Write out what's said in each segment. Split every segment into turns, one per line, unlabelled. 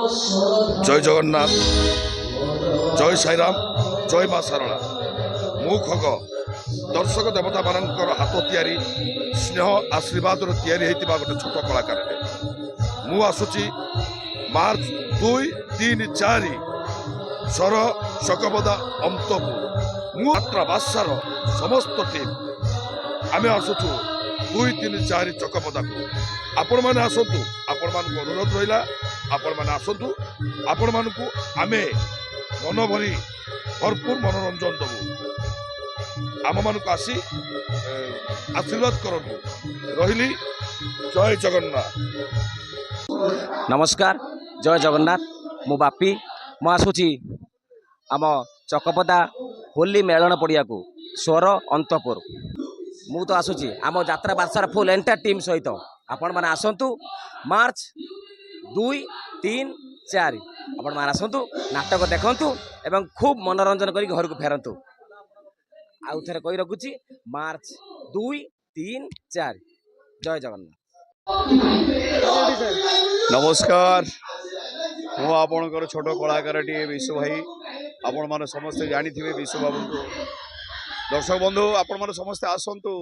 जय जगन्नाथ, जय साईराम, जय माँ सारला। मु खग दर्शक देवता मानकर हाथ तैयारी स्नेह आशीर्वाद तैयारी गोटे छोट कलाकार मु आसुची मार्च 2, 3, 4 सर चकपदा अंतपुर मु यात्रा बादशार समस्त टीम आम आसुचु 2, 3, 4 चकपदा को आपण मैंने आसतु आपण मान अनुरोध रहा आपण मैंने आसतु आपण मान आम मन भरी भरपूर मनोरंजन दबु आम मान आसी आशीर्वाद करूँ रही। जय जगन्नाथ।
नमस्कार, जय जगन्नाथ। मु बापी मु आसुची आम चकपदा होली मेलन पड़िया को स्वर अंतपुर मु तो आसुची आम यात्रा बादशार फुल एंटायर टीम सहित आपण मैंने आसतु मार्च 2, 3, 4 आपण मैंने आसतु नाटक देखंतु एवं खूब मनोरंजन करी घर को फेरंतु। आउ थे कही रखुची मार्च 2, 3, 4 जय जगन्नाथ।
नमस्कार, मु आपणकर छोट कलाकार टी विश्व भाई आपण मैंने समस्ते जानी थे विश्व बाबू को दर्शक बंधु आपण मैंने समस्ते आसतु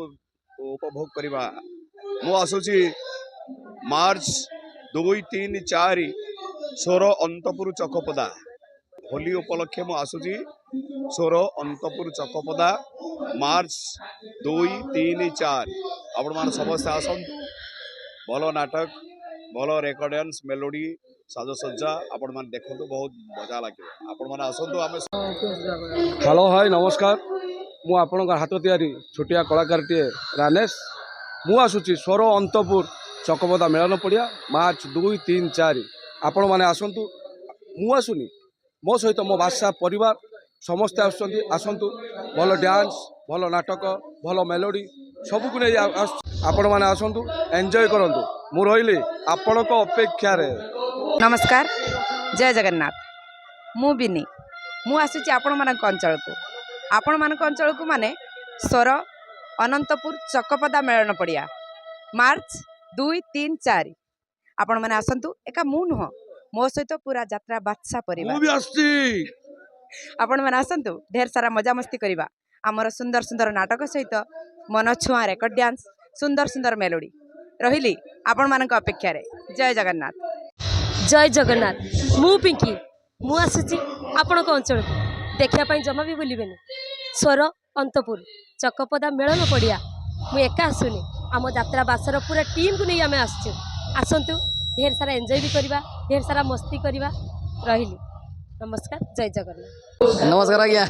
उपभोग करवा। मु आसुची मार्च 2, 3, 4 स्वर अंतपुर चकपदा होली उपलक्षे मु आसुची स्वर अंतपुर चकपदा मार्च 2, 3, 4 आपण मैंने समस्ते आसतु भल नाटक भल रेकर्ड डांस मेलोडी साजसज्जा आपण मैंने देखो बहुत मजा लगे आपण मैंने आसतु आम।
हेलो हाय नमस्कार, मु आपण हाथ तैयारी छोटिया कलाकार टे रानेश मु आसुची स्वर अंतपुर चकपदा मेलन पड़िया मार्च 2, 3, 4 आपण मैंने आसतु मु आसुनी मो सहित मो बासा परिवार समस्ते आसतु भल डांस भल नाटक भल मेलोडी सबको नहीं आपण मैंने आसतु एंजॉय करंतु मु रही आपण अपेक्षा रे।
नमस्कार, जय जगन्नाथ। मु बिनी मु आसुची आपण मानक अंचल को माने स्वर अनंतपुर चकपदा मेलन पड़िया मार्च 2, 3, 4 आपण मैंने आसतु एका मु नुह मो सहित पूरा यात्रा बादशाह परिवार आपण मैंने आसतु ढेर सारा मजा मस्ती करवा आमर सुंदर सुंदर नाटक सहित मन छुआ रेकर्ड डांस सुंदर सुंदर मेलोडी रही आपण मानक अपेक्षा रे। जय जगन्नाथ।
जय जगन्नाथ। मु पिंकी मु आसुची आपण अंचल को देखा जमा भी भूलें स्वर अंतपुर चकपदा मेलन पड़िया मु एका आसुनी आम यात्रा बासर पूरा टीम को नहीं आम आसतु ढेर सारा एंजॉय भी करवा ढेर सारा मस्ती करवा रही। नमस्कार, जय जगन्नाथ।
नमस्कार आज्ञा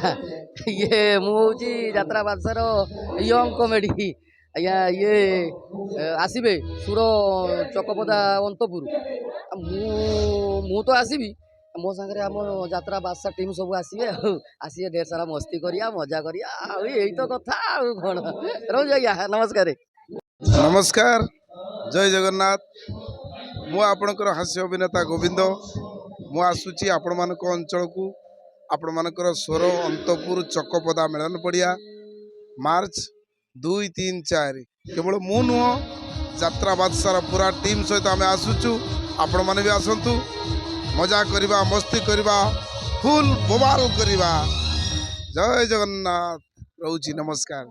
ये मुझे यात्रा बादशार यंग कॉमेडी आज्ञा ये आसबे सुर चकपदा अंतपुर मु तो आसबि मो सागर आम यात्रा बादशाह टीम सब आसबे ढेर सारा मस्ती करिया मजा करिया यही तो कथा कौन रोज आज्ञा। नमस्कार।
नमस्कार, जय जगन्नाथ। मु आपणकर हास्य अभिनेता गोविंद मु आसुची आपण मानक अंचल को आपण मानकर स्वर अंतपुर चकपदा मेलन पड़िया मार्च 2, 3, 4 केवल मु नुह यात्रा बादशार पूरा टीम सहित आम आसुचु आपण माने भी आसतु मजा करवा मस्ती करवा फुल बोबाल करवा। जय जगन्नाथ। रोची नमस्कार।